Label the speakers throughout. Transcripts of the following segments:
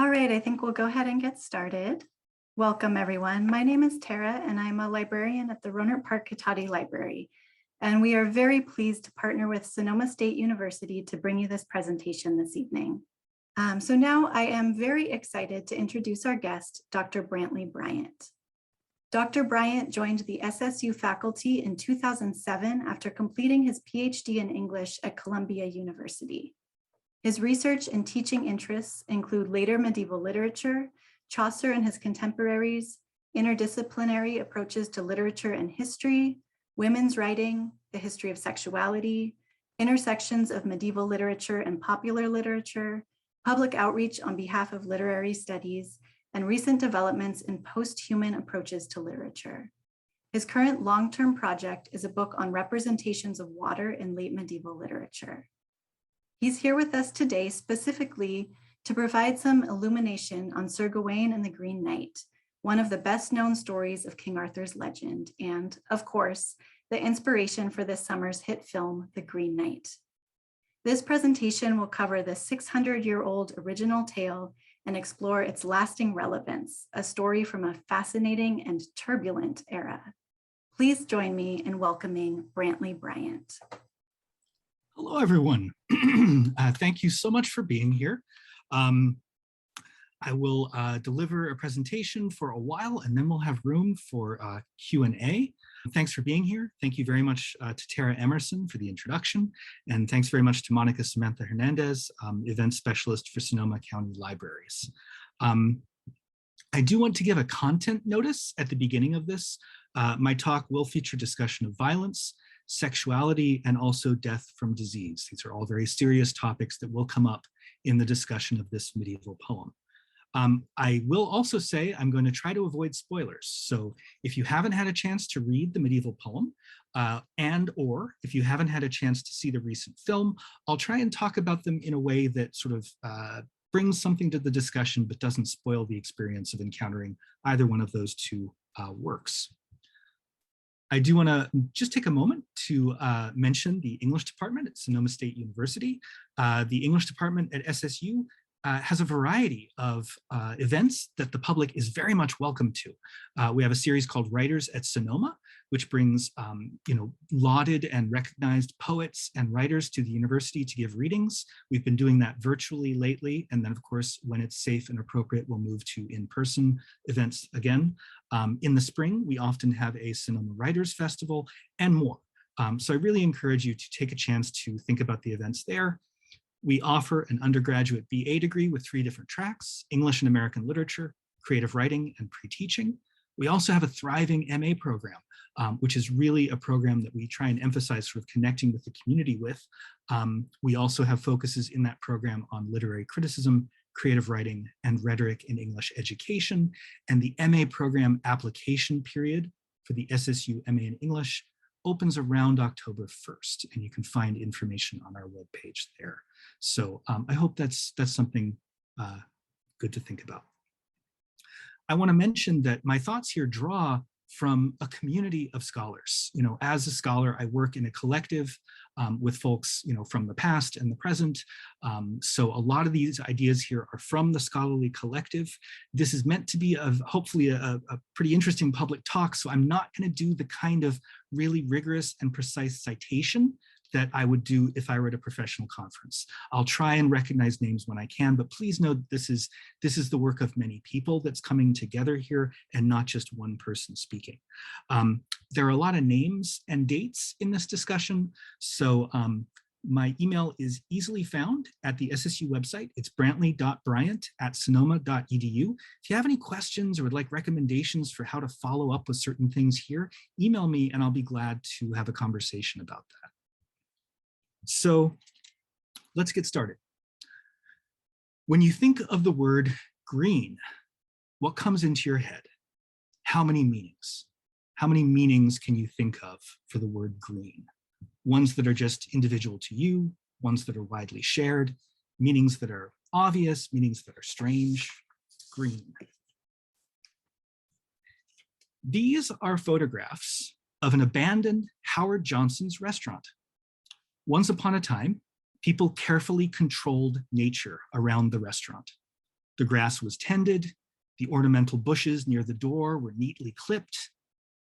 Speaker 1: All right, I think we'll go ahead and get started. Welcome, everyone. My name is Tara, and I'm a librarian at the Rohnert Park Cotati Library. And we are very pleased to partner with Sonoma State University to bring you this presentation this evening. So now I am very excited to introduce our guest, Dr. Brantley Bryant. Dr. Bryant joined the SSU faculty in 2007 after completing his PhD in English at Columbia University. His research and teaching interests include later medieval literature, Chaucer and his contemporaries, interdisciplinary approaches to literature and history, women's writing, the history of sexuality, intersections of medieval literature and popular literature, public outreach on behalf of literary studies, and recent developments in post-human approaches to literature. His current long-term project is a book on representations of water in late medieval literature. He's here with us today specifically to provide some illumination on Sir Gawain and the Green Knight, one of the best known stories of King Arthur's legend, and of course, the inspiration for this summer's hit film, The Green Knight. This presentation will cover the 600-year-old original tale and explore its lasting relevance, a story from a fascinating and turbulent era. Please join me in welcoming Brantley Bryant.
Speaker 2: Hello, everyone. Thank you so much for being here. I will deliver a presentation for a while, and then we'll have room for Q&A. Thanks for being here. Thank you very much to Tara Emerson for the introduction, and thanks very much to Monica Samantha Hernandez, event specialist for Sonoma County Libraries. I do want to give a content notice at the beginning of this. My talk will feature discussion of violence, sexuality, and also death from disease. These are all very serious topics that will come up in the discussion of this medieval poem. I will also say I'm going to try to avoid spoilers. So if you haven't had a chance to read the medieval poem, or if you haven't had a chance to see the recent film, I'll try and talk about them in a way that sort of brings something to the discussion but doesn't spoil the experience of encountering either one of those two works. I do want to just take a moment to mention the English department at Sonoma State University. The English department at SSU has a variety of events that the public is very much welcome to. We have a series called Writers at Sonoma, which brings lauded and recognized poets and writers to the university to give readings. We've been doing that virtually lately, and then of course, when it's safe and appropriate, we'll move to in-person events again. In the spring, we often have a Sonoma Writers Festival and more. So I really encourage you to take a chance to think about the events there. We offer an undergraduate BA degree with 3 different tracks: English and American Literature, Creative Writing, and Pre-Teaching. We also have a thriving MA program, which is really a program that we try and emphasize sort of connecting with the community with. We also have focuses in that program on literary criticism, creative writing, and rhetoric in English education. And the MA program application period for the SSU MA in English opens around October 1st, and you can find information on our webpage there. So I hope that's something good to think about. I want to mention that my thoughts here draw from a community of scholars. As a scholar, I work in a collective with folks, from the past and the present. So a lot of these ideas here are from the scholarly collective. This is meant to be hopefully a pretty interesting public talk. So I'm not going to do the kind of really rigorous and precise citation that I would do if I were at a professional conference. I'll try and recognize names when I can, but please know this is the work of many people that's coming together here and not just one person speaking. There are a lot of names and dates in this discussion. So my email is easily found at the SSU website. It's brantley.bryant@sonoma.edu. If you have any questions or would like recommendations for how to follow up with certain things here, email me and I'll be glad to have a conversation about that. So let's get started. When you think of the word green, what comes into your head? How many meanings? How many meanings can you think of for the word green? Ones that are just individual to you, ones that are widely shared, meanings that are obvious, meanings that are strange. Green. These are photographs of an abandoned Howard Johnson's restaurant. Once upon a time, people carefully controlled nature around the restaurant. The grass was tended. The ornamental bushes near the door were neatly clipped.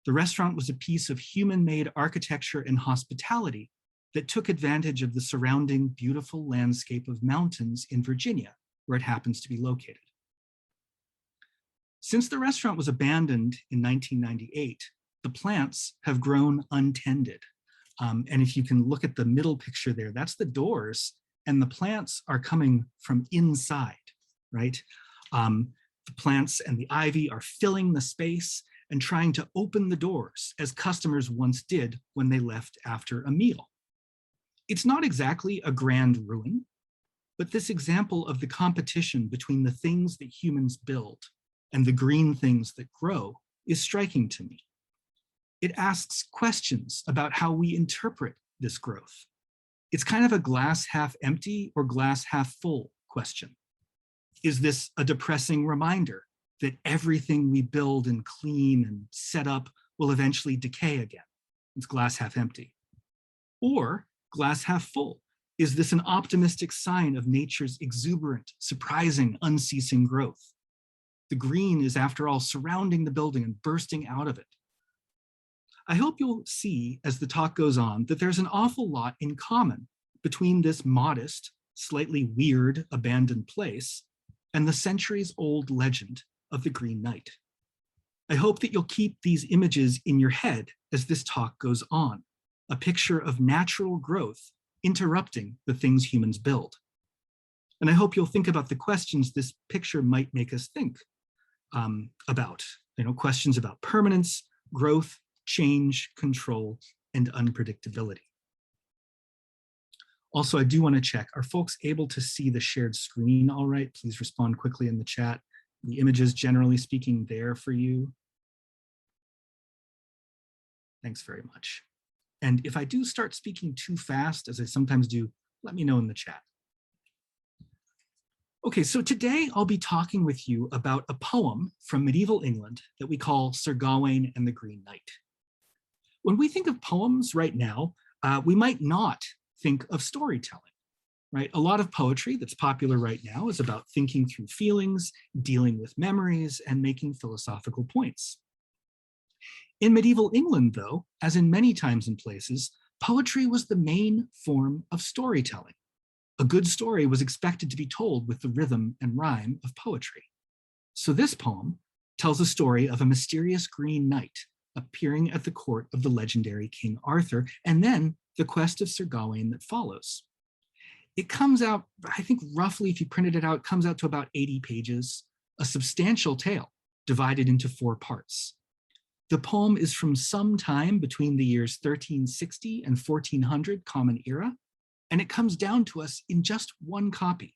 Speaker 2: The restaurant was a piece of human-made architecture and hospitality that took advantage of the surrounding beautiful landscape of mountains in Virginia, where it happens to be located. Since the restaurant was abandoned in 1998, the plants have grown untended. And if you can look at the middle picture there, that's the doors, and the plants are coming from inside, right? The plants and the ivy are filling the space and trying to open the doors as customers once did when they left after a meal. It's not exactly a grand ruin, but this example of the competition between the things that humans build and the green things that grow is striking to me. It asks questions about how we interpret this growth. It's kind of a glass half empty or glass half full question. Is this a depressing reminder that everything we build and clean and set up will eventually decay again? It's glass half empty. Or glass half full. Is this an optimistic sign of nature's exuberant, surprising, unceasing growth? The green is, after all, surrounding the building and bursting out of it. I hope you'll see as the talk goes on that there's an awful lot in common between this modest, slightly weird, abandoned place and the centuries-old legend of the Green Knight. I hope that you'll keep these images in your head as this talk goes on, a picture of natural growth interrupting the things humans build. And I hope you'll think about the questions this picture might make us think about, questions about permanence, growth, change, control, and unpredictability. Also, I do want to check, are folks able to see the shared screen all right? Please respond quickly in the chat. The images, generally speaking, there for you. Thanks very much. And if I do start speaking too fast, as I sometimes do, let me know in the chat. Okay, so today I'll be talking with you about a poem from medieval England that we call Sir Gawain and the Green Knight. When we think of poems right now, we might not think of storytelling, right? A lot of poetry that's popular right now is about thinking through feelings, dealing with memories, and making philosophical points. In medieval England, though, as in many times and places, poetry was the main form of storytelling. A good story was expected to be told with the rhythm and rhyme of poetry. So this poem tells a story of a mysterious green knight appearing at the court of the legendary King Arthur, and then the quest of Sir Gawain that follows. It comes out, I think roughly, if you printed it out, it comes out to about 80 pages, a substantial tale divided into 4 parts. The poem is from some time between the years 1360 and 1400 Common Era, and it comes down to us in just one copy,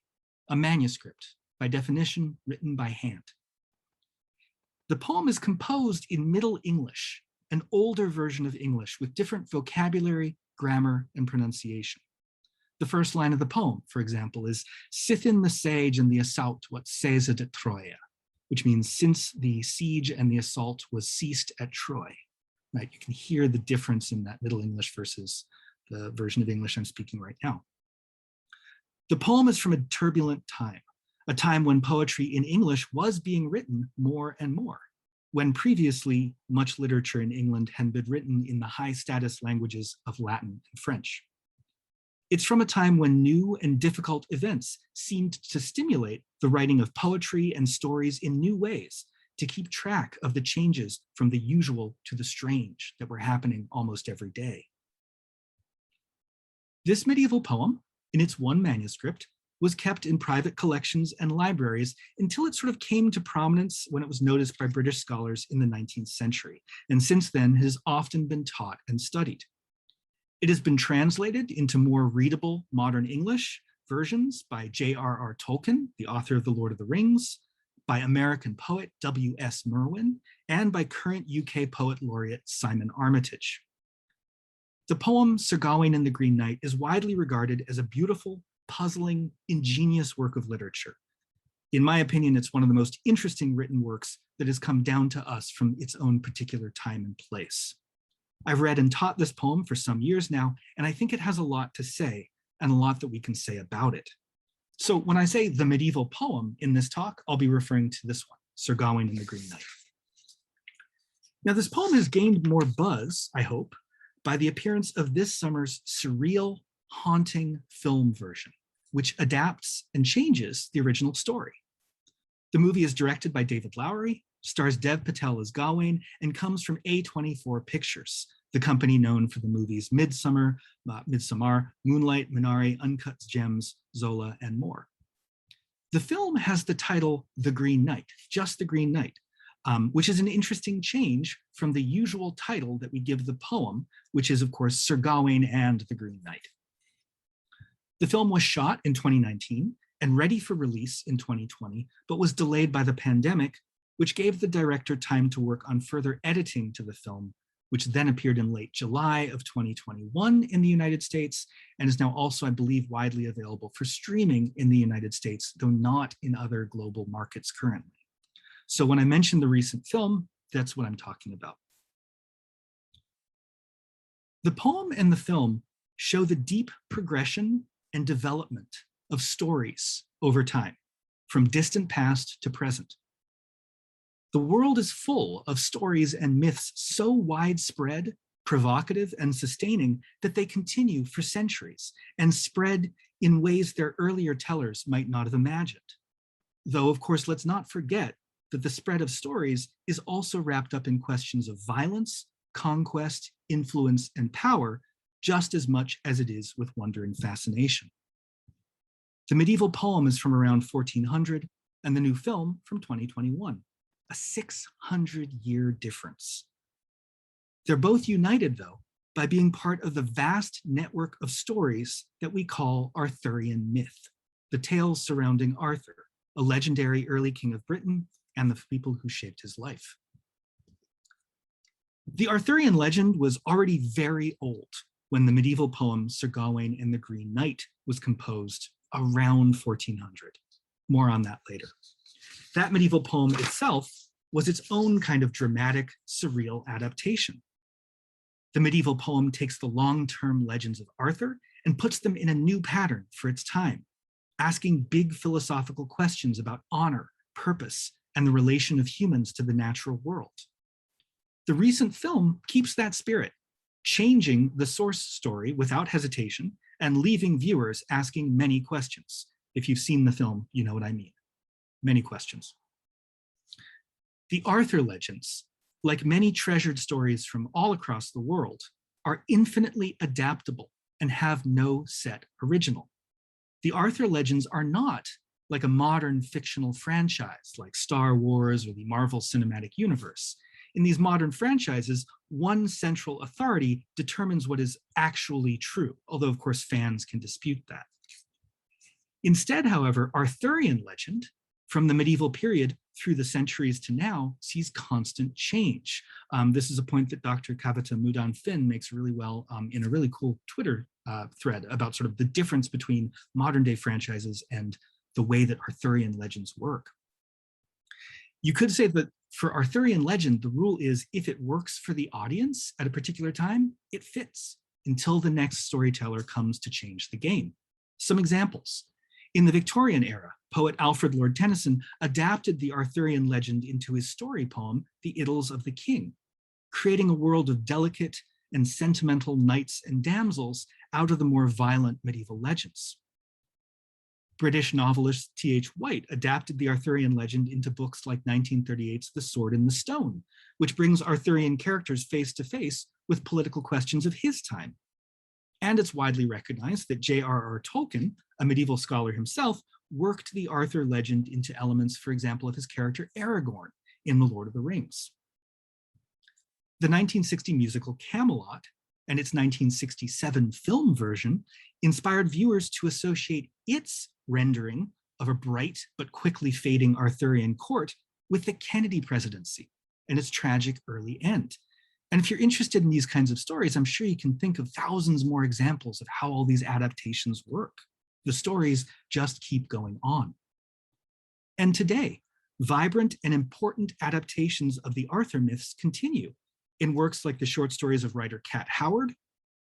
Speaker 2: a manuscript, by definition, written by hand. The poem is composed in Middle English, an older version of English with different vocabulary, grammar, and pronunciation. The first line of the poem, for example, is "Sithin the sage and the assault what ceased at Troia," which means since the siege and the assault was ceased at Troy. Right? You can hear the difference in that Middle English versus the version of English I'm speaking right now. The poem is from a turbulent time, a time when poetry in English was being written more and more, when previously much literature in England had been written in the high status languages of Latin and French. It's from a time when new and difficult events seemed to stimulate the writing of poetry and stories in new ways to keep track of the changes from the usual to the strange that were happening almost every day. This medieval poem, in its one manuscript, was kept in private collections and libraries until it sort of came to prominence when it was noticed by British scholars in the 19th century, and since then has often been taught and studied. It has been translated into more readable modern English versions by J.R.R. Tolkien, the author of The Lord of the Rings, by American poet W.S. Merwin, and by current UK poet laureate Simon Armitage. The poem Sir Gawain and the Green Knight is widely regarded as a beautiful, puzzling, ingenious work of literature. In my opinion, it's one of the most interesting written works that has come down to us from its own particular time and place. I've read and taught this poem for some years now, and I think it has a lot to say and a lot that we can say about it. So when I say the medieval poem in this talk, I'll be referring to this one, Sir Gawain and the Green Knight. Now, this poem has gained more buzz, I hope, by the appearance of this summer's surreal, haunting film version, which adapts and changes the original story. The movie is directed by David Lowery, stars Dev Patel as Gawain, and comes from A24 Pictures, the company known for the movies Midsommar, Moonlight, Minari, Uncut Gems, Zola, and more. The film has the title The Green Knight, just The Green Knight, which is an interesting change from the usual title that we give the poem, which is, of course, Sir Gawain and the Green Knight. The film was shot in 2019 and ready for release in 2020, but was delayed by the pandemic, which gave the director time to work on further editing to the film, which then appeared in late July of 2021 in the United States, and is now also, I believe, widely available for streaming in the United States, though not in other global markets currently. So when I mention the recent film, that's what I'm talking about. The poem and the film show the deep progression and development of stories over time, from distant past to present. The world is full of stories and myths so widespread, provocative, and sustaining that they continue for centuries and spread in ways their earlier tellers might not have imagined. Though, of course, let's not forget that the spread of stories is also wrapped up in questions of violence, conquest, influence, and power, just as much as it is with wonder and fascination. The medieval poem is from around 1400, and the new film from 2021, a 600-year difference. They're both united, though, by being part of the vast network of stories that we call Arthurian myth, the tales surrounding Arthur, a legendary early king of Britain, and the people who shaped his life. The Arthurian legend was already very old when the medieval poem Sir Gawain and the Green Knight was composed around 1400. More on that later. That medieval poem itself was its own kind of dramatic, surreal adaptation. The medieval poem takes the long-term legends of Arthur and puts them in a new pattern for its time, asking big philosophical questions about honor, purpose, and the relation of humans to the natural world. The recent film keeps that spirit, changing the source story without hesitation and leaving viewers asking many questions. If you've seen the film, you know what I mean. Many questions. The Arthur legends, like many treasured stories from all across the world, are infinitely adaptable and have no set original. The Arthur legends are not like a modern fictional franchise like Star Wars or the Marvel Cinematic Universe. In these modern franchises, one central authority determines what is actually true, although of course fans can dispute that. Instead, however, Arthurian legend, from the medieval period through the centuries to now, sees constant change. This is a point that Dr. Kavita Mudan-Finn makes really well in a really cool Twitter thread about sort of the difference between modern day franchises and the way that Arthurian legends work. You could say that for Arthurian legend, the rule is if it works for the audience at a particular time, it fits until the next storyteller comes to change the game. Some examples. In the Victorian era, poet Alfred Lord Tennyson adapted the Arthurian legend into his story poem, The Idylls of the King, creating a world of delicate and sentimental knights and damsels out of the more violent medieval legends. British novelist T.H. White adapted the Arthurian legend into books like 1938's The Sword in the Stone, which brings Arthurian characters face to face with political questions of his time. And it's widely recognized that J.R.R. Tolkien, a medieval scholar himself, worked the Arthur legend into elements, for example, of his character Aragorn in The Lord of the Rings. The 1960 musical Camelot and its 1967 film version inspired viewers to associate its rendering of a bright but quickly fading Arthurian court with the Kennedy presidency and its tragic early end. And if you're interested in these kinds of stories, I'm sure you can think of thousands more examples of how all these adaptations work. The stories just keep going on. And today, vibrant and important adaptations of the Arthur myths continue in works like the short stories of writer Kat Howard,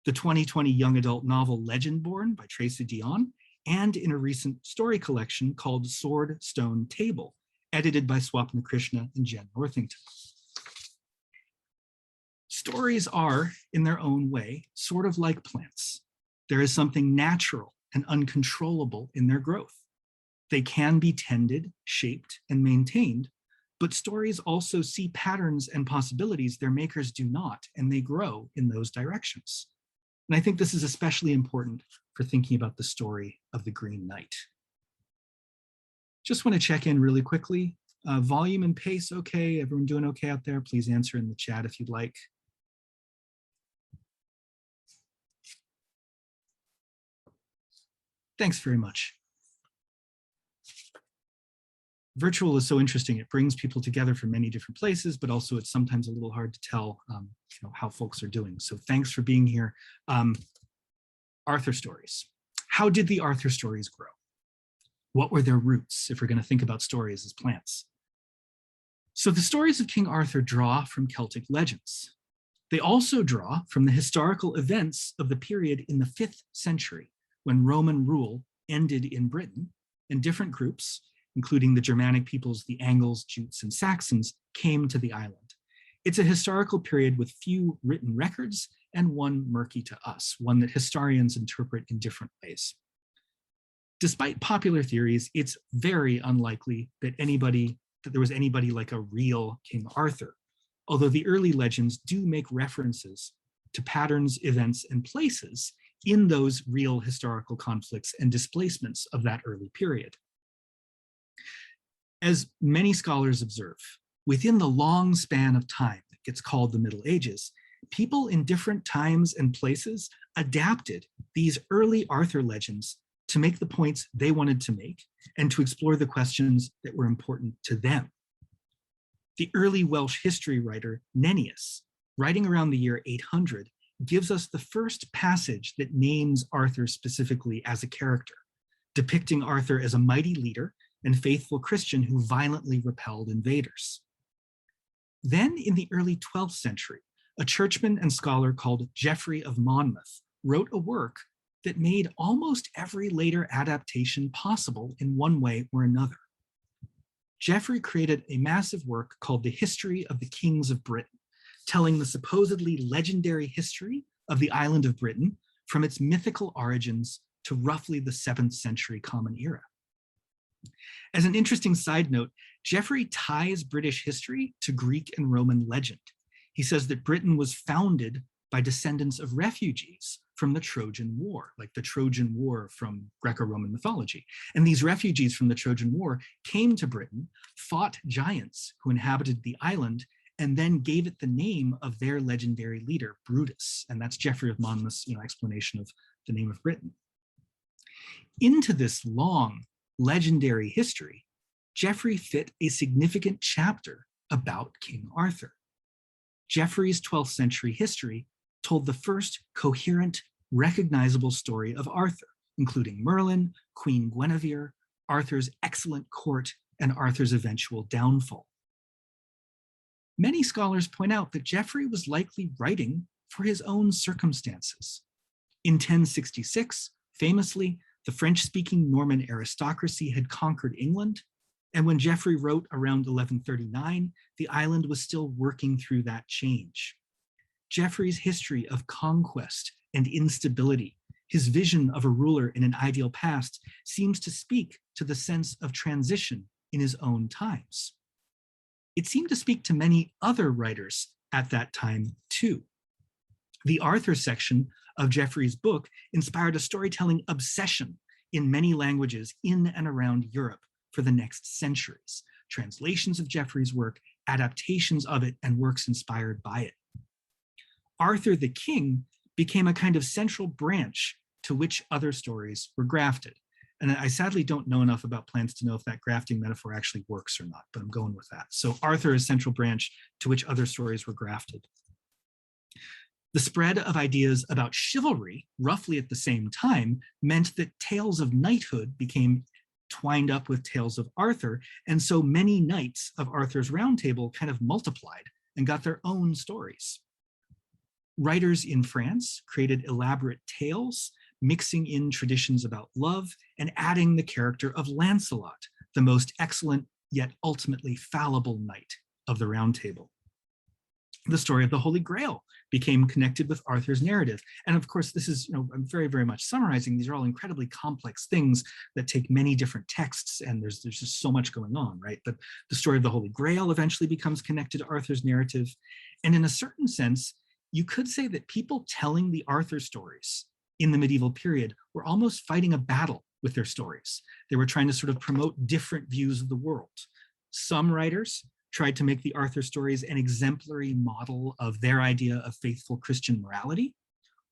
Speaker 2: the 2020 young adult novel Legendborn by Tracy Deonn, and in a recent story collection called Sword, Stone, Table, edited by Swapna Krishna and Jen Northington. Stories are, in their own way, sort of like plants. There is something natural and uncontrollable in their growth. They can be tended, shaped, and maintained, but stories also see patterns and possibilities their makers do not, and they grow in those directions. And I think this is especially important for thinking about the story of the Green Knight. Just want to check in really quickly. Volume and pace, okay? Everyone doing okay out there? Please answer in the chat if you'd like. Thanks very much. Virtual is so interesting. It brings people together from many different places, but also it's sometimes a little hard to tell how folks are doing. So thanks for being here. Arthur stories. How did the Arthur stories grow? What were their roots, if we're going to think about stories as plants? So the stories of King Arthur draw from Celtic legends. They also draw from the historical events of the period in the 5th century, when Roman rule ended in Britain, and different groups, including the Germanic peoples, the Angles, Jutes, and Saxons, came to the island. It's a historical period with few written records and one murky to us, one that historians interpret in different ways. Despite popular theories, it's very unlikely that there was anybody like a real King Arthur, although the early legends do make references to patterns, events, and places in those real historical conflicts and displacements of that early period. As many scholars observe, within the long span of time that gets called the Middle Ages, people in different times and places adapted these early Arthur legends to make the points they wanted to make and to explore the questions that were important to them. The early Welsh history writer Nennius, writing around the year 800, gives us the first passage that names Arthur specifically as a character, depicting Arthur as a mighty leader and faithful Christian who violently repelled invaders. Then in the early 12th century, a churchman and scholar called Geoffrey of Monmouth wrote a work that made almost every later adaptation possible in one way or another. Geoffrey created a massive work called The History of the Kings of Britain, telling the supposedly legendary history of the island of Britain from its mythical origins to roughly the 7th century Common Era. As an interesting side note, Geoffrey ties British history to Greek and Roman legend. He says that Britain was founded by descendants of refugees from the Trojan War, like the Trojan War from Greco-Roman mythology. And these refugees from the Trojan War came to Britain, fought giants who inhabited the island, and then gave it the name of their legendary leader, Brutus. And that's Geoffrey of Monmouth's explanation of the name of Britain. Into this long, legendary history, Geoffrey fit a significant chapter about King Arthur. Geoffrey's 12th century history told the first coherent, recognizable story of Arthur, including Merlin, Queen Guinevere, Arthur's excellent court, and Arthur's eventual downfall. Many scholars point out that Geoffrey was likely writing for his own circumstances. In 1066, famously, the French-speaking Norman aristocracy had conquered England, and when Geoffrey wrote around 1139, the island was still working through that change. Geoffrey's history of conquest and instability, his vision of a ruler in an ideal past, seems to speak to the sense of transition in his own times. It seemed to speak to many other writers at that time too. The Arthur section of Geoffrey's book inspired a storytelling obsession in many languages in and around Europe for the next centuries. Translations of Geoffrey's work, adaptations of it, and works inspired by it. Arthur the King became a kind of central branch to which other stories were grafted. And I sadly don't know enough about plants to know if that grafting metaphor actually works or not, but I'm going with that. So Arthur is central branch to which other stories were grafted. The spread of ideas about chivalry, roughly at the same time, meant that tales of knighthood became twined up with tales of Arthur, and so many knights of Arthur's Round Table kind of multiplied and got their own stories. Writers in France created elaborate tales mixing in traditions about love and adding the character of Lancelot, the most excellent yet ultimately fallible knight of the Round Table. The story of the Holy Grail became connected with Arthur's narrative. And of course, this is, I'm very, very much summarizing. These are all incredibly complex things that take many different texts, and there's just so much going on, right? But the story of the Holy Grail eventually becomes connected to Arthur's narrative. And in a certain sense, you could say that people telling the Arthur stories in the medieval period were almost fighting a battle with their stories. They were trying to sort of promote different views of the world. Some writers tried to make the Arthur stories an exemplary model of their idea of faithful Christian morality,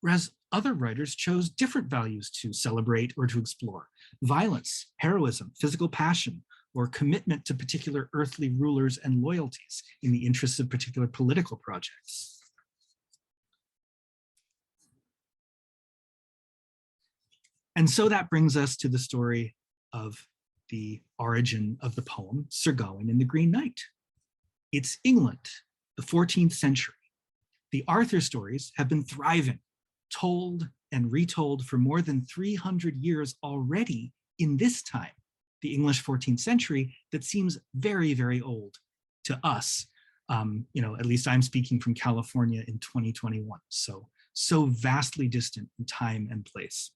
Speaker 2: whereas other writers chose different values to celebrate or to explore: violence, heroism, physical passion, or commitment to particular earthly rulers and loyalties in the interests of particular political projects. And so that brings us to the story of the origin of the poem Sir Gawain and the Green Knight. It's England, the 14th century. The Arthur stories have been thriving, told and retold for more than 300 years already in this time, the English 14th century, that seems very, very old to us. At least I'm speaking from California in 2021, so vastly distant in time and place.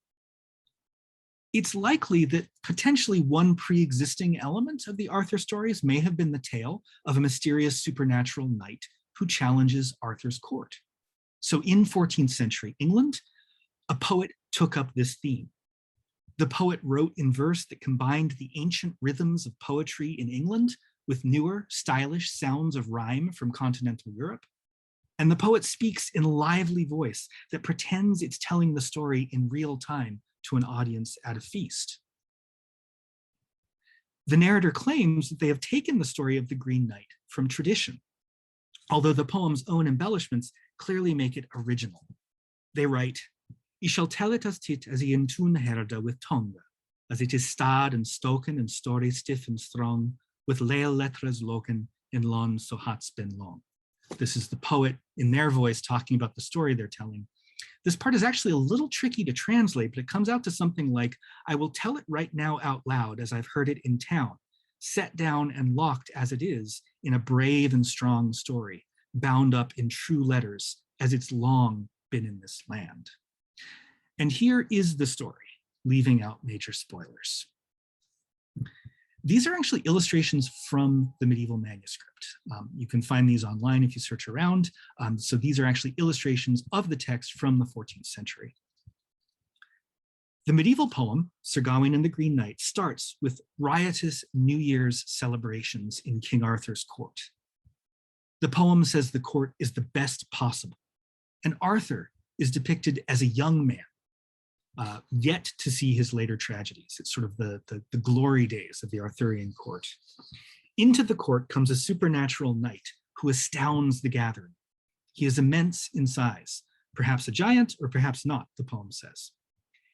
Speaker 2: It's likely that potentially one pre-existing element of the Arthur stories may have been the tale of a mysterious supernatural knight who challenges Arthur's court. So in 14th century England, a poet took up this theme. The poet wrote in verse that combined the ancient rhythms of poetry in England with newer, stylish sounds of rhyme from continental Europe. And the poet speaks in lively voice that pretends it's telling the story in real time to an audience at a feast. The narrator claims that they have taken the story of the Green Knight from tradition, although the poem's own embellishments clearly make it original. They write, "I shall tell it as tit as I in tune herda with tongue, as it is stad and stoken and story stiff and strong, with leil lettres loken in lawn so hat's been long." This is the poet in their voice talking about the story they're telling. This part is actually a little tricky to translate, but it comes out to something like, "I will tell it right now out loud as I've heard it in town, set down and locked as it is in a brave and strong story, bound up in true letters as it's long been in this land." And here is the story, leaving out major spoilers. These are actually illustrations from the medieval manuscript. You can find these online if you search around. So these are actually illustrations of the text from the 14th century. The medieval poem, Sir Gawain and the Green Knight, starts with riotous New Year's celebrations in King Arthur's court. The poem says the court is the best possible, and Arthur is depicted as a young man, yet to see his later tragedies. It's sort of the glory days of the Arthurian court. Into the court comes a supernatural knight who astounds the gathering. He is immense in size, perhaps a giant or perhaps not, the poem says.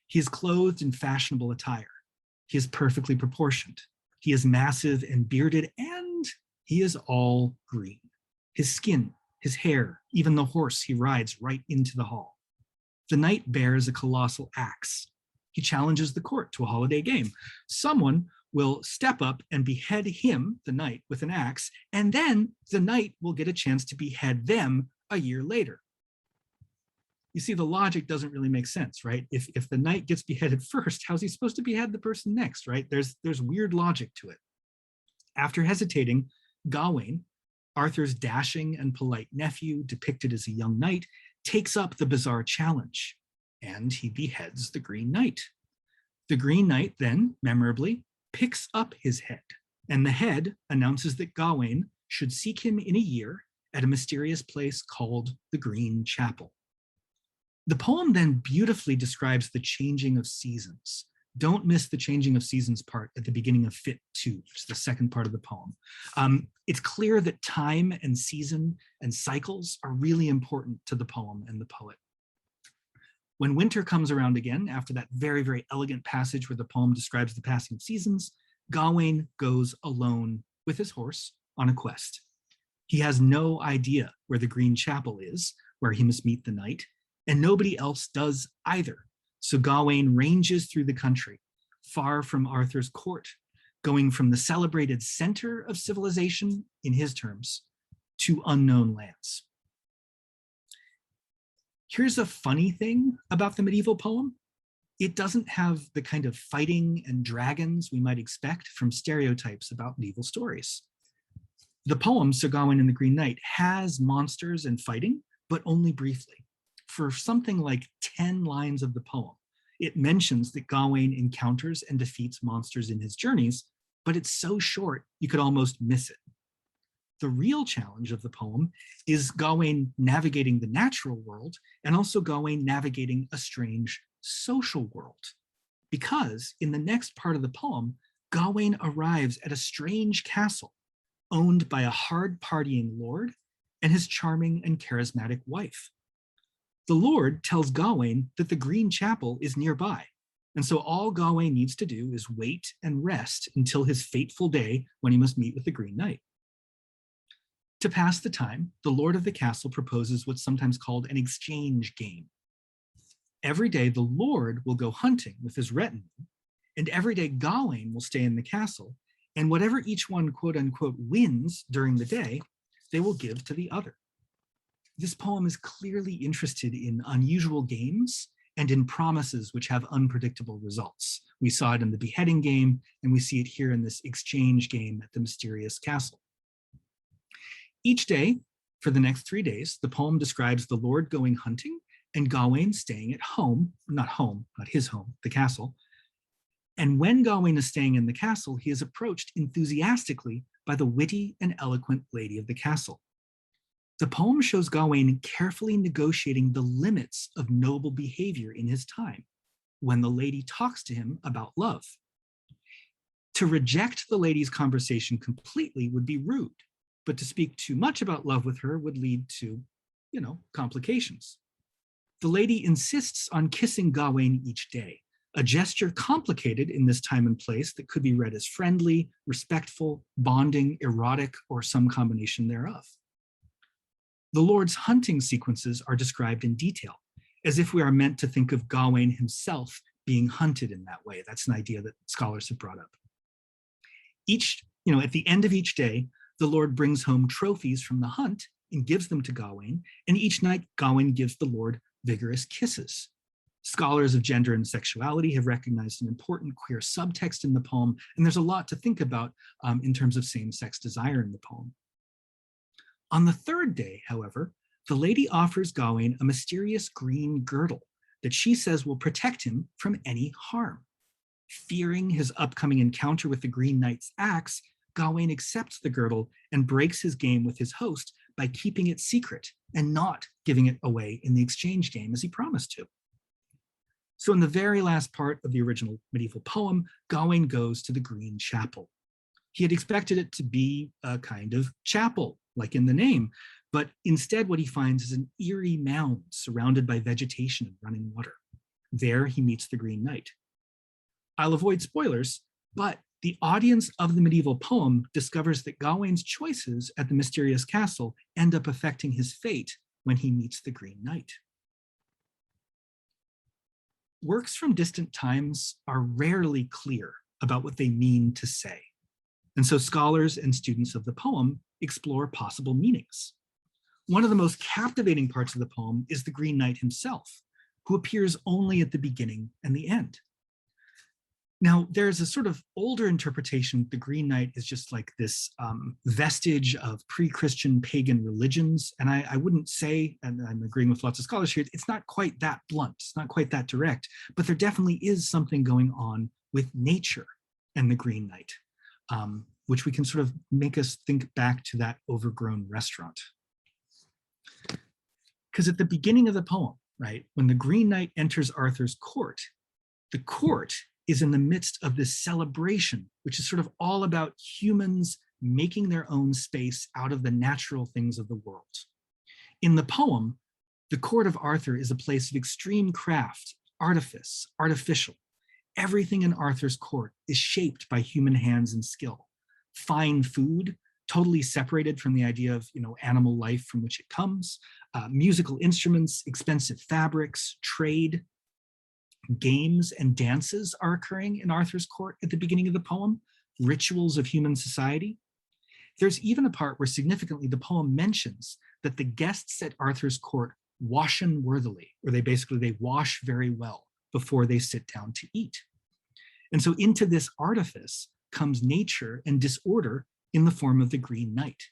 Speaker 2: He is clothed in fashionable attire. He is perfectly proportioned. He is massive and bearded, and he is all green. His skin, his hair, even the horse he rides right into the hall. The knight bears a colossal axe. He challenges the court to a holiday game. Someone will step up and behead him, the knight, with an axe, and then the knight will get a chance to behead them a year later. You see, the logic doesn't really make sense, right? If the knight gets beheaded first, how's he supposed to behead the person next, right? There's weird logic to it. After hesitating, Gawain, Arthur's dashing and polite nephew, depicted as a young knight, takes up the bizarre challenge, and he beheads the Green Knight. The Green Knight then, memorably, picks up his head, and the head announces that Gawain should seek him in a year at a mysterious place called the Green Chapel. The poem then beautifully describes the changing of seasons. Don't miss the changing of seasons part at the beginning of Fit 2, which is the second part of the poem. It's clear that time and season and cycles are really important to the poem and the poet. When winter comes around again, after that very, very elegant passage where the poem describes the passing of seasons, Gawain goes alone with his horse on a quest. He has no idea where the Green Chapel is, where he must meet the knight, and nobody else does either. So Gawain ranges through the country, far from Arthur's court, going from the celebrated center of civilization, in his terms, to unknown lands. Here's a funny thing about the medieval poem. It doesn't have the kind of fighting and dragons we might expect from stereotypes about medieval stories. The poem, Sir Gawain and the Green Knight, has monsters and fighting, but only briefly. For something like 10 lines of the poem, it mentions that Gawain encounters and defeats monsters in his journeys, but it's so short you could almost miss it. The real challenge of the poem is Gawain navigating the natural world and also Gawain navigating a strange social world. Because in the next part of the poem, Gawain arrives at a strange castle owned by a hard-partying lord and his charming and charismatic wife. The lord tells Gawain that the Green Chapel is nearby, and so all Gawain needs to do is wait and rest until his fateful day when he must meet with the Green Knight. To pass the time, the lord of the castle proposes what's sometimes called an exchange game. Every day, the lord will go hunting with his retinue, and every day Gawain will stay in the castle, and whatever each one, quote unquote, wins during the day, they will give to the other. This poem is clearly interested in unusual games and in promises which have unpredictable results. We saw it in the beheading game, and we see it here in this exchange game at the mysterious castle. Each day, for the next 3 days, the poem describes the lord going hunting and Gawain staying at home, not his home, the castle. And when Gawain is staying in the castle, he is approached enthusiastically by the witty and eloquent lady of the castle. The poem shows Gawain carefully negotiating the limits of noble behavior in his time when the lady talks to him about love. To reject the lady's conversation completely would be rude, but to speak too much about love with her would lead to, complications. The lady insists on kissing Gawain each day, a gesture complicated in this time and place that could be read as friendly, respectful, bonding, erotic, or some combination thereof. The Lord's hunting sequences are described in detail, as if we are meant to think of Gawain himself being hunted in that way. That's an idea that scholars have brought up. At the end of each day, the Lord brings home trophies from the hunt and gives them to Gawain, and each night Gawain gives the Lord vigorous kisses. Scholars of gender and sexuality have recognized an important queer subtext in the poem, and there's a lot to think about in terms of same-sex desire in the poem. On the third day, however, the lady offers Gawain a mysterious green girdle that she says will protect him from any harm. Fearing his upcoming encounter with the Green Knight's axe, Gawain accepts the girdle and breaks his game with his host by keeping it secret and not giving it away in the exchange game as he promised to. So in the very last part of the original medieval poem, Gawain goes to the Green Chapel. He had expected it to be a kind of chapel, like in the name, but instead what he finds is an eerie mound surrounded by vegetation and running water. There he meets the Green Knight. I'll avoid spoilers, but the audience of the medieval poem discovers that Gawain's choices at the mysterious castle end up affecting his fate when he meets the Green Knight. Works from distant times are rarely clear about what they mean to say. And so scholars and students of the poem explore possible meanings. One of the most captivating parts of the poem is the Green Knight himself, who appears only at the beginning and the end. Now, there's a sort of older interpretation. The Green Knight is just like this vestige of pre-Christian pagan religions. And I wouldn't say, and I'm agreeing with lots of scholars here, it's not quite that blunt, it's not quite that direct, but there definitely is something going on with nature and the Green Knight, which we can sort of make us think back to that overgrown restaurant. Because at the beginning of the poem, right, when the Green Knight enters Arthur's court, the court is in the midst of this celebration, which is sort of all about humans making their own space out of the natural things of the world. In the poem, the court of Arthur is a place of extreme craft, artifice, artificial. Everything in Arthur's court is shaped by human hands and skill. Fine food, totally separated from the idea of animal life from which it comes, musical instruments, expensive fabrics, trade. Games and dances are occurring in Arthur's court at the beginning of the poem, rituals of human society. There's even a part where significantly the poem mentions that the guests at Arthur's court washen worthily, or they wash very well before they sit down to eat. And so into this artifice comes nature and disorder in the form of the Green Knight.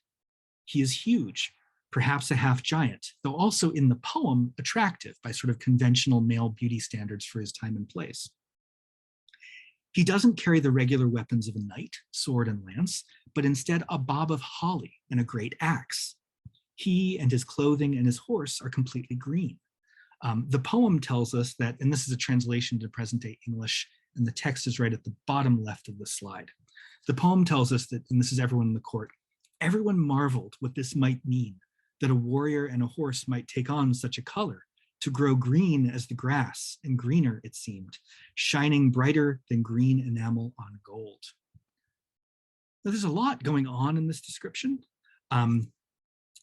Speaker 2: He is huge, perhaps a half giant, though also in the poem attractive by sort of conventional male beauty standards for his time and place. He doesn't carry the regular weapons of a knight, sword and lance, but instead a bob of holly and a great axe. He and his clothing and his horse are completely green. The poem tells us that, and this is a translation to present-day English, and the text is right at the bottom left of the slide. The poem tells us that, and this is everyone in the court, everyone marveled what this might mean, that a warrior and a horse might take on such a color, to grow green as the grass, and greener, it seemed, shining brighter than green enamel on gold. Now, there's a lot going on in this description.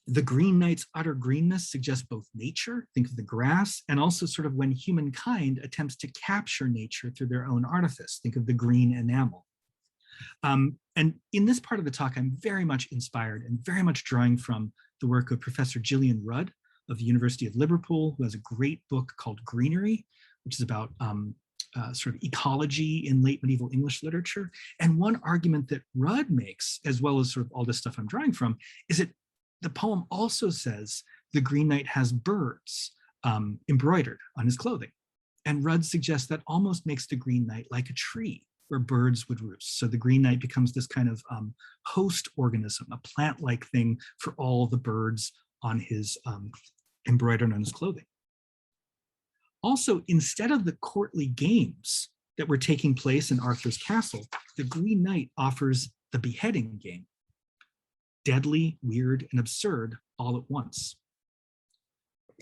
Speaker 2: The Green Knight's utter greenness suggests both nature, think of the grass, and also sort of when humankind attempts to capture nature through their own artifice, think of the green enamel. And in this part of the talk, I'm very much inspired and very much drawing from the work of Professor Gillian Rudd of the University of Liverpool, who has a great book called Greenery, which is about sort of ecology in late medieval English literature. And one argument that Rudd makes, as well as sort of all this stuff I'm drawing from, is that the poem also says the Green Knight has birds embroidered on his clothing. And Rudd suggests that almost makes the Green Knight like a tree where birds would roost. So the Green Knight becomes this kind of host organism, a plant-like thing for all the birds on his embroidered on his clothing. Also, instead of the courtly games that were taking place in Arthur's castle, the Green Knight offers the beheading game. Deadly, weird, and absurd all at once.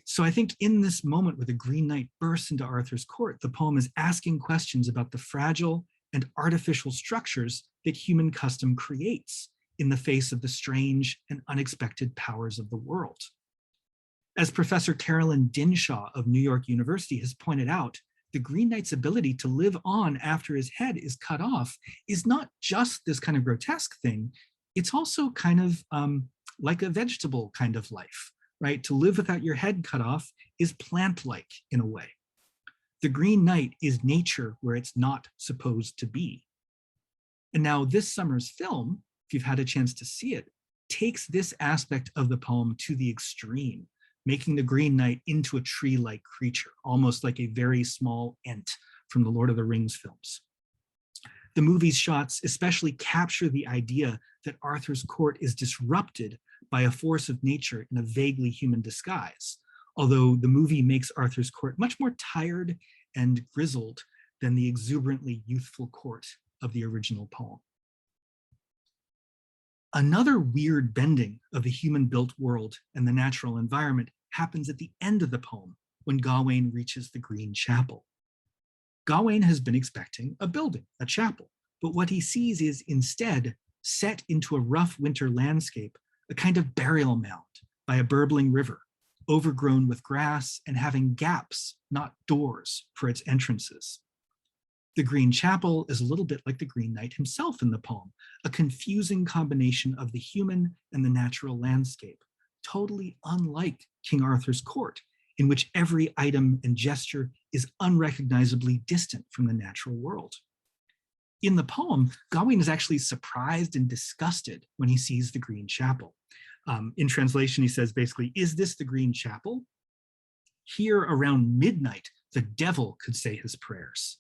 Speaker 2: So I think in this moment where the Green Knight bursts into Arthur's court, the poem is asking questions about the fragile and artificial structures that human custom creates in the face of the strange and unexpected powers of the world. As Professor Carolyn Dinshaw of New York University has pointed out, the Green Knight's ability to live on after his head is cut off is not just this kind of grotesque thing, it's also kind of like a vegetable kind of life, right? To live without your head cut off is plant-like in a way. The Green Knight is nature where it's not supposed to be. And now this summer's film, if you've had a chance to see it, takes this aspect of the poem to the extreme, making the Green Knight into a tree-like creature, almost like a very small ent from the Lord of the Rings films. The movie's shots especially capture the idea that Arthur's court is disrupted by a force of nature in a vaguely human disguise, although the movie makes Arthur's court much more tired and grizzled than the exuberantly youthful court of the original poem. Another weird bending of the human-built world and the natural environment happens at the end of the poem when Gawain reaches the Green Chapel. Gawain has been expecting a building, a chapel, but what he sees is instead set into a rough winter landscape, a kind of burial mound by a burbling river, overgrown with grass and having gaps, not doors, for its entrances. The Green Chapel is a little bit like the Green Knight himself in the poem, a confusing combination of the human and the natural landscape, totally unlike King Arthur's court, in which every item and gesture is unrecognizably distant from the natural world. In the poem, Gawain is actually surprised and disgusted when he sees the Green Chapel. In translation, he says basically, "Is this the Green Chapel? Here around midnight, the devil could say his prayers."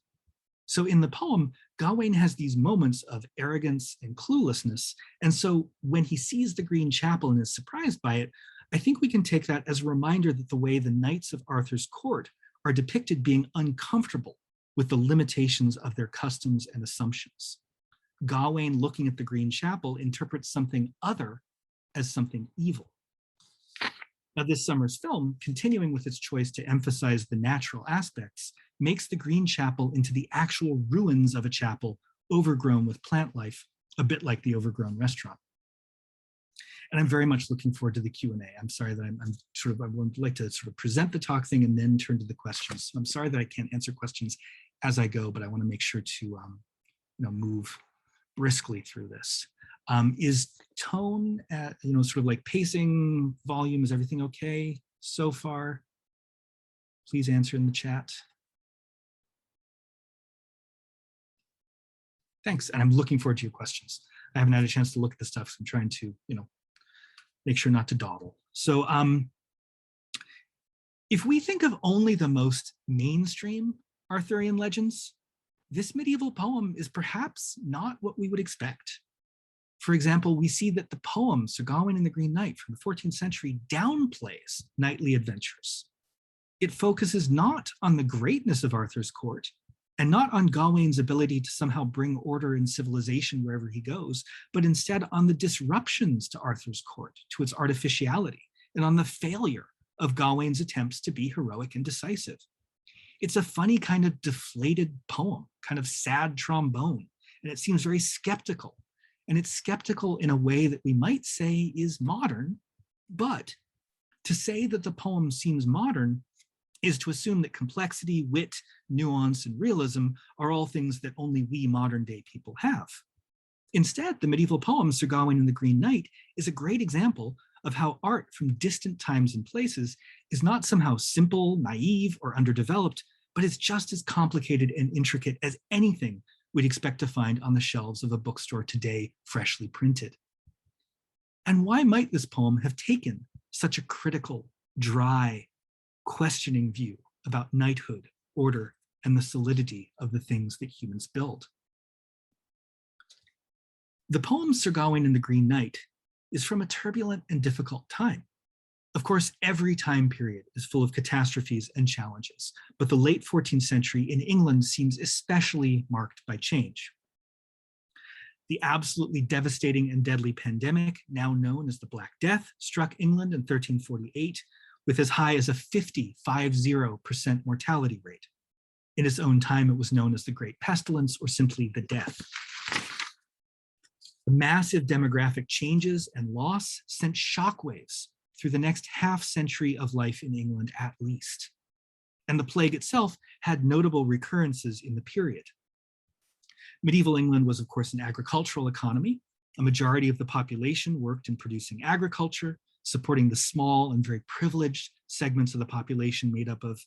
Speaker 2: So in the poem, Gawain has these moments of arrogance and cluelessness. And so when he sees the Green Chapel and is surprised by it, I think we can take that as a reminder that the way the knights of Arthur's court are depicted being uncomfortable with the limitations of their customs and assumptions. Gawain, looking at the Green Chapel, interprets something other as something evil. Now, this summer's film, continuing with its choice to emphasize the natural aspects, makes the Green Chapel into the actual ruins of a chapel overgrown with plant life, a bit like the overgrown restaurant. And I'm very much looking forward to the Q&A. I'm sorry that I would like to sort of present the talk thing and then turn to the questions. So I'm sorry that I can't answer questions as I go, but I want to make sure to move briskly through this. Is tone, sort of like pacing, volume, is everything okay so far? Please answer in the chat. Thanks, and I'm looking forward to your questions. I haven't had a chance to look at the stuff, so I'm trying to, make sure not to dawdle. So if we think of only the most mainstream Arthurian legends, this medieval poem is perhaps not what we would expect. For example, we see that the poem Sir Gawain and the Green Knight from the 14th century downplays knightly adventures. It focuses not on the greatness of Arthur's court and not on Gawain's ability to somehow bring order and civilization wherever he goes, but instead on the disruptions to Arthur's court, to its artificiality, and on the failure of Gawain's attempts to be heroic and decisive. It's a funny kind of deflated poem, kind of sad trombone, and it seems very skeptical. And it's skeptical in a way that we might say is modern, but to say that the poem seems modern is to assume that complexity, wit, nuance, and realism are all things that only we modern day people have. Instead, the medieval poem Sir Gawain and the Green Knight is a great example of how art from distant times and places is not somehow simple, naive, or underdeveloped, but is just as complicated and intricate as anything we'd expect to find on the shelves of a bookstore today, freshly printed. And why might this poem have taken such a critical, dry, questioning view about knighthood, order, and the solidity of the things that humans build? The poem Sir Gawain and the Green Knight is from a turbulent and difficult time. Of course, every time period is full of catastrophes and challenges, but the late 14th century in England seems especially marked by change. The absolutely devastating and deadly pandemic, now known as the Black Death, struck England in 1348 with as high as a 50% mortality rate. In its own time, it was known as the Great Pestilence or simply the Death. The massive demographic changes and loss sent shockwaves through the next half century of life in England at least. And the plague itself had notable recurrences in the period. Medieval England was, of course, an agricultural economy. A majority of the population worked in producing agriculture, supporting the small and very privileged segments of the population made up of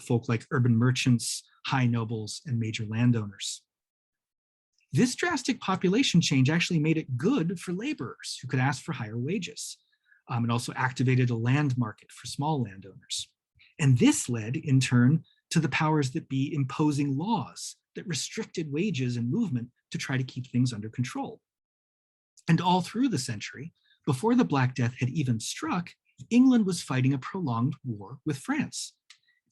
Speaker 2: folk like urban merchants, high nobles, and major landowners. This drastic population change actually made it good for laborers who could ask for higher wages. It also activated a land market for small landowners. And this led, in turn, to the powers that be imposing laws that restricted wages and movement to try to keep things under control. And all through the century, before the Black Death had even struck, England was fighting a prolonged war with France.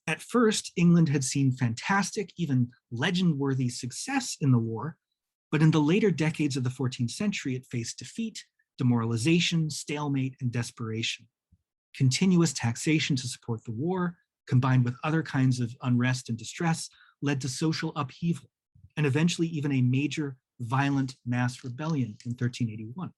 Speaker 2: At first, England had seen fantastic, even legend-worthy success in the war, but in the later decades of the 14th century, it faced defeat, demoralization, stalemate, and desperation. Continuous taxation to support the war, combined with other kinds of unrest and distress, led to social upheaval, and eventually even a major violent mass rebellion in 1381.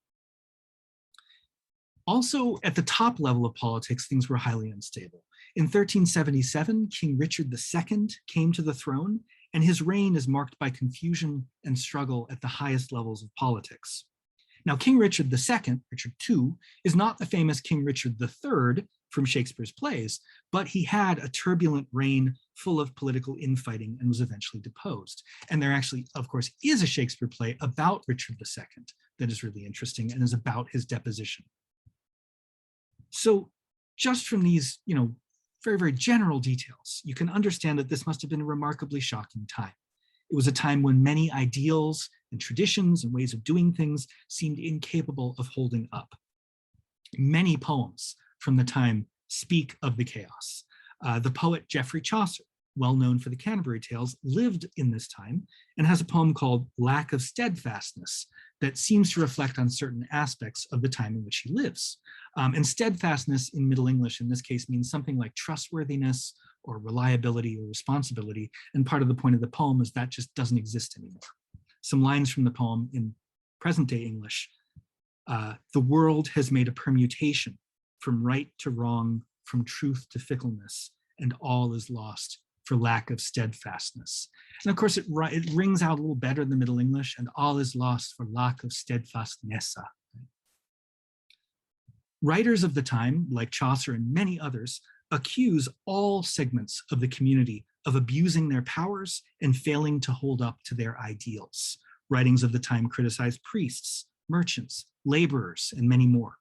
Speaker 2: Also, at the top level of politics, things were highly unstable. In 1377, King Richard II came to the throne, and his reign is marked by confusion and struggle at the highest levels of politics. Now, King Richard II, Richard II, is not the famous King Richard III from Shakespeare's plays, but he had a turbulent reign full of political infighting and was eventually deposed. And there actually, of course, is a Shakespeare play about Richard II that is really interesting and is about his deposition. So just from these, very, very general details, you can understand that this must have been a remarkably shocking time. It was a time when many ideals and traditions and ways of doing things seemed incapable of holding up. Many poems from the time speak of the chaos. The poet Geoffrey Chaucer, well known for the Canterbury Tales, lived in this time and has a poem called Lack of Steadfastness that seems to reflect on certain aspects of the time in which he lives. And steadfastness in Middle English in this case means something like trustworthiness or reliability or responsibility. And part of the point of the poem is that just doesn't exist anymore. Some lines from the poem in present day English The world has made a permutation from right to wrong, from truth to fickleness, and all is lost for lack of steadfastness. And of course, it rings out a little better in the Middle English, and all is lost for lack of steadfastness. Writers of the time, like Chaucer and many others, accuse all segments of the community of abusing their powers and failing to hold up to their ideals. Writings of the time criticize priests, merchants, laborers, and many more.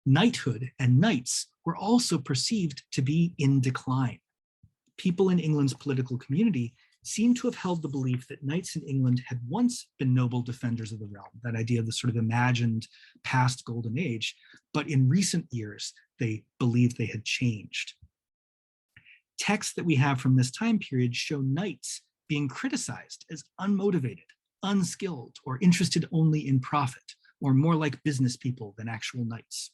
Speaker 2: Knighthood and knights were also perceived to be in decline. People in England's political community seem to have held the belief that knights in England had once been noble defenders of the realm, that idea of the sort of imagined past golden age, but in recent years, they believed they had changed. Texts that we have from this time period show knights being criticized as unmotivated, unskilled, or interested only in profit, or more like business people than actual knights.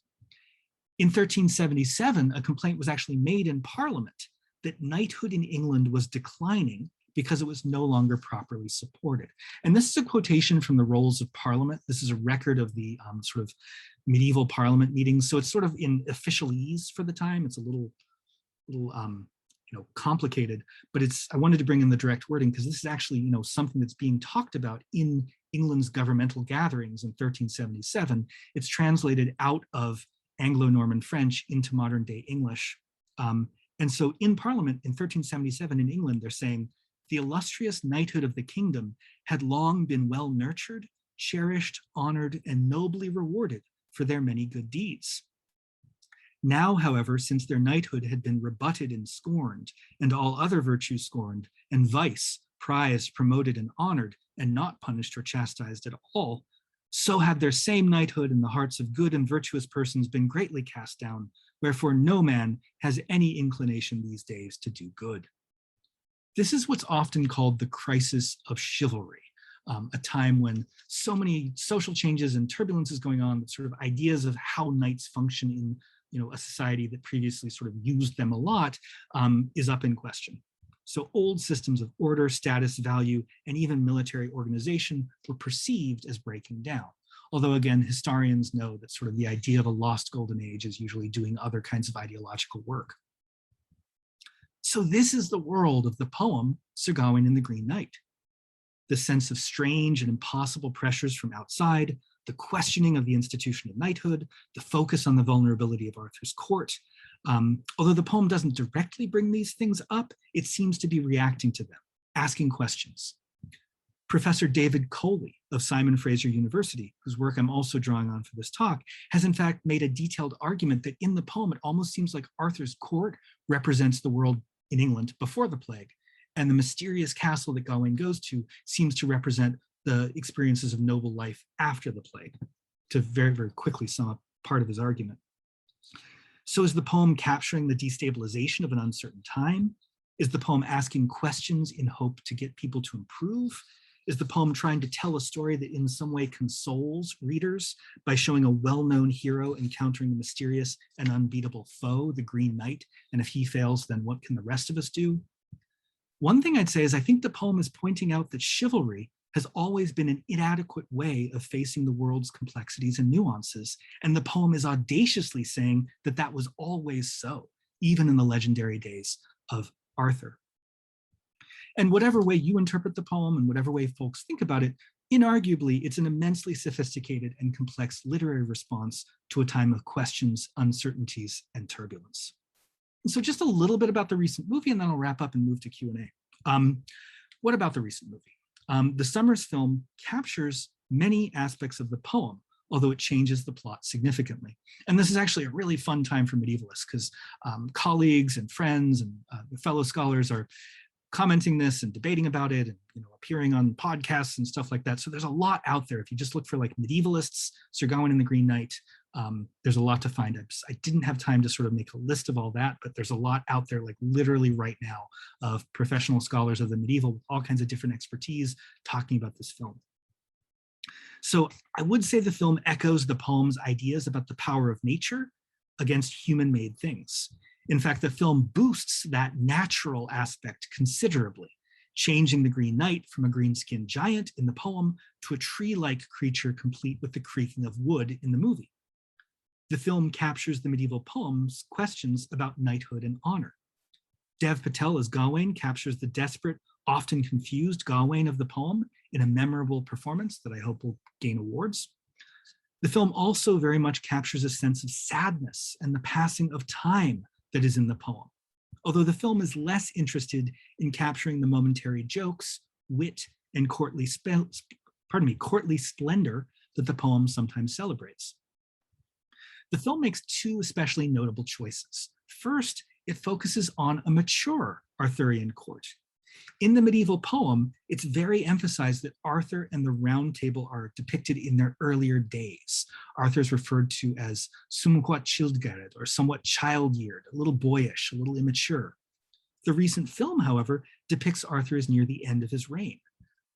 Speaker 2: In 1377, a complaint was actually made in Parliament that knighthood in England was declining because it was no longer properly supported. And this is a quotation from the Rolls of Parliament. This is a record of the sort of medieval Parliament meetings. So it's sort of in officialese for the time. It's a little complicated, but I wanted to bring in the direct wording because this is actually, something that's being talked about in England's governmental gatherings in 1377. It's translated out of Anglo-Norman French into modern day English. And so in Parliament in 1377 in England, they're saying, the illustrious knighthood of the kingdom had long been well nurtured, cherished, honored, and nobly rewarded for their many good deeds. Now, however, since their knighthood had been rebutted and scorned, and all other virtues scorned, and vice prized, promoted, and honored, and not punished or chastised at all, so had their same knighthood in the hearts of good and virtuous persons been greatly cast down, wherefore no man has any inclination these days to do good. This is what's often called the crisis of chivalry, a time when so many social changes and turbulence is going on, that sort of ideas of how knights function in a society that previously sort of used them a lot is up in question. So old systems of order, status, value, and even military organization were perceived as breaking down. Although again, historians know that sort of the idea of a lost golden age is usually doing other kinds of ideological work. So this is the world of the poem Sir Gawain and the Green Knight. The sense of strange and impossible pressures from outside, the questioning of the institution of knighthood, the focus on the vulnerability of Arthur's court. Although the poem doesn't directly bring these things up, it seems to be reacting to them, asking questions. Professor David Coley of Simon Fraser University, whose work I'm also drawing on for this talk, has in fact made a detailed argument that in the poem, it almost seems like Arthur's court represents the world in England before the plague, and the mysterious castle that Gawain goes to seems to represent the experiences of noble life after the plague, to very, very quickly sum up part of his argument. So is the poem capturing the destabilization of an uncertain time? Is the poem asking questions in hope to get people to improve? Is the poem trying to tell a story that in some way consoles readers by showing a well-known hero encountering a mysterious and unbeatable foe, the Green Knight, and if he fails, then what can the rest of us do? One thing I'd say is I think the poem is pointing out that chivalry has always been an inadequate way of facing the world's complexities and nuances, and the poem is audaciously saying that that was always so, even in the legendary days of Arthur. And whatever way you interpret the poem and whatever way folks think about it, inarguably, it's an immensely sophisticated and complex literary response to a time of questions, uncertainties, and turbulence. And so just a little bit about the recent movie, and then I'll wrap up and move to Q&A. What about the recent movie? The Summers film captures many aspects of the poem, although it changes the plot significantly. And this is actually a really fun time for medievalists because colleagues and friends and fellow scholars are commenting this and debating about it and appearing on podcasts and stuff like that. So there's a lot out there. If you just look for like medievalists, Sir Gawain and the Green Knight, there's a lot to find. I didn't have time to sort of make a list of all that, but there's a lot out there like literally right now of professional scholars of the medieval with all kinds of different expertise talking about this film. So I would say the film echoes the poem's ideas about the power of nature against human-made things. In fact, the film boosts that natural aspect considerably, changing the Green Knight from a green-skinned giant in the poem to a tree-like creature complete with the creaking of wood in the movie. The film captures the medieval poem's questions about knighthood and honor. Dev Patel as Gawain captures the desperate, often confused Gawain of the poem in a memorable performance that I hope will gain awards. The film also very much captures a sense of sadness and the passing of time that is in the poem, although the film is less interested in capturing the momentary jokes, wit, and courtly splendor that the poem sometimes celebrates. The film makes two especially notable choices. First, it focuses on a mature Arthurian court. In the medieval poem, it's very emphasized that Arthur and the Round Table are depicted in their earlier days. Arthur is referred to as somewhat childgared, or somewhat child-yeared, a little boyish, a little immature. The recent film, however, depicts Arthur as near the end of his reign.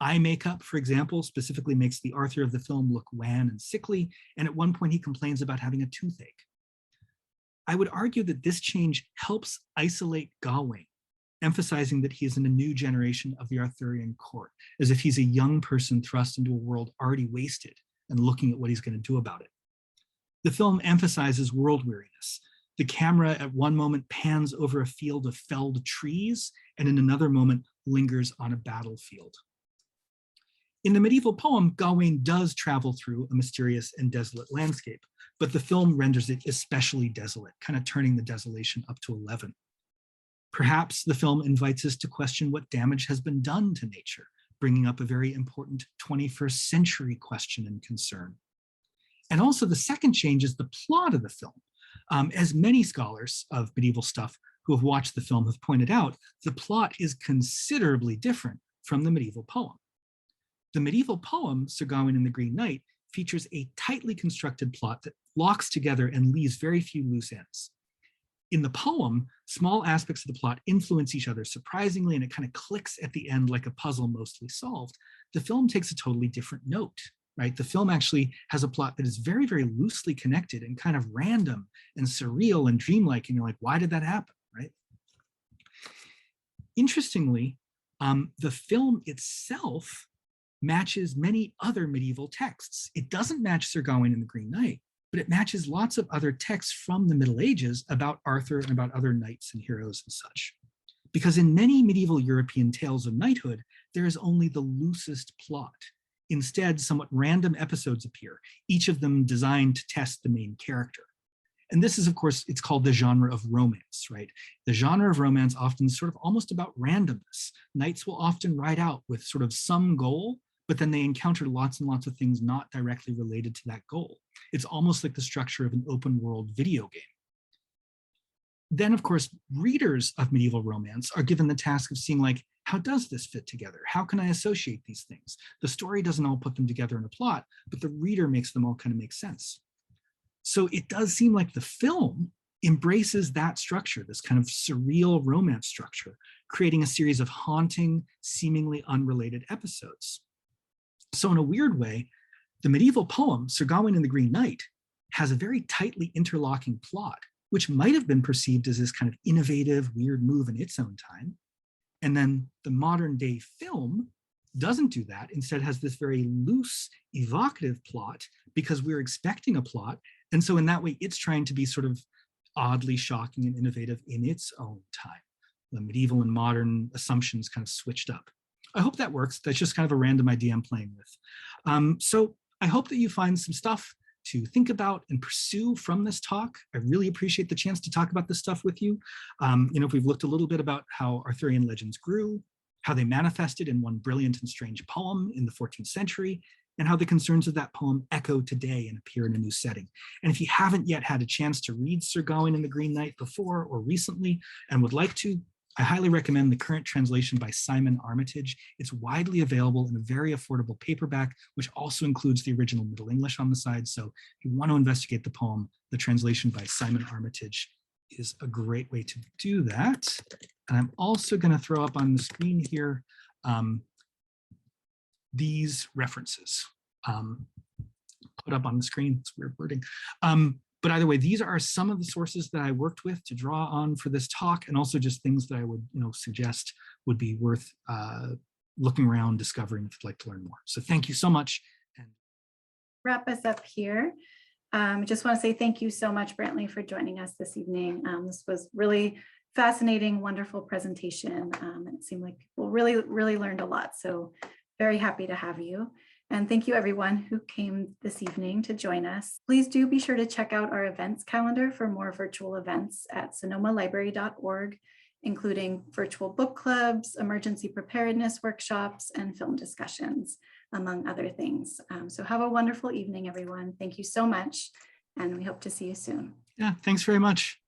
Speaker 2: Eye makeup, for example, specifically makes the Arthur of the film look wan and sickly, and at one point he complains about having a toothache. I would argue that this change helps isolate Gawain, emphasizing that he is in a new generation of the Arthurian court, as if he's a young person thrust into a world already wasted and looking at what he's going to do about it. The film emphasizes world weariness. The camera at one moment pans over a field of felled trees, and in another moment lingers on a battlefield. In the medieval poem, Gawain does travel through a mysterious and desolate landscape, but the film renders it especially desolate, kind of turning the desolation up to 11. Perhaps the film invites us to question what damage has been done to nature, bringing up a very important 21st century question and concern. And also the second change is the plot of the film. As many scholars of medieval stuff who have watched the film have pointed out, the plot is considerably different from the medieval poem. The medieval poem, Sir Gawain and the Green Knight, features a tightly constructed plot that locks together and leaves very few loose ends. In the poem, small aspects of the plot influence each other surprisingly, and it kind of clicks at the end like a puzzle mostly solved. The film takes a totally different note, right? The film actually has a plot that is very, very loosely connected and kind of random and surreal and dreamlike, and you're like, why did that happen, right? Interestingly, the film itself matches many other medieval texts. It doesn't match Sir Gawain and the Green Knight, but it matches lots of other texts from the Middle Ages about Arthur and about other knights and heroes and such. Because in many medieval European tales of knighthood, there is only the loosest plot. Instead, somewhat random episodes appear, each of them designed to test the main character. And this is, of course, it's called the genre of romance, right? The genre of romance often is sort of almost about randomness. Knights will often ride out with sort of some goal, but then they encounter lots and lots of things not directly related to that goal. It's almost like the structure of an open world video game. Then, of course, readers of medieval romance are given the task of seeing, like, how does this fit together? How can I associate these things? The story doesn't all put them together in a plot, but the reader makes them all kind of make sense. So it does seem like the film embraces that structure, this kind of surreal romance structure, creating a series of haunting, seemingly unrelated episodes. So in a weird way, the medieval poem, Sir Gawain and the Green Knight, has a very tightly interlocking plot, which might have been perceived as this kind of innovative, weird move in its own time. And then the modern day film doesn't do that. Instead has this very loose, evocative plot because we're expecting a plot. And so in that way, it's trying to be sort of oddly shocking and innovative in its own time. The medieval and modern assumptions kind of switched up. I hope that works. That's just kind of a random idea I'm playing with. So I hope that you find some stuff to think about and pursue from this talk. I really appreciate the chance to talk about this stuff with you. If we've looked a little bit about how Arthurian legends grew, how they manifested in one brilliant and strange poem in the 14th century, and how the concerns of that poem echo today and appear in a new setting. And if you haven't yet had a chance to read Sir Gawain and the Green Knight before or recently and would like to, I highly recommend the current translation by Simon Armitage. It's widely available in a very affordable paperback, which also includes the original Middle English on the side. So if you want to investigate the poem, the translation by Simon Armitage is a great way to do that. And I'm also going to throw up on the screen here these references. Put up on the screen, it's weird wording. But either way, these are some of the sources that I worked with to draw on for this talk, and also just things that I would suggest would be worth looking around, discovering if you'd like to learn more. So thank you so much. And
Speaker 1: wrap us up here. I just want to say thank you so much, Brantley, for joining us this evening. This was really fascinating, wonderful presentation. It seemed like people really learned a lot. So very happy to have you. And thank you everyone who came this evening to join us. Please do be sure to check out our events calendar for more virtual events at sonomalibrary.org, including virtual book clubs, emergency preparedness workshops, and film discussions, among other things. So have a wonderful evening, everyone. Thank you so much, and we hope to see you soon.
Speaker 2: yeah, thanks very much.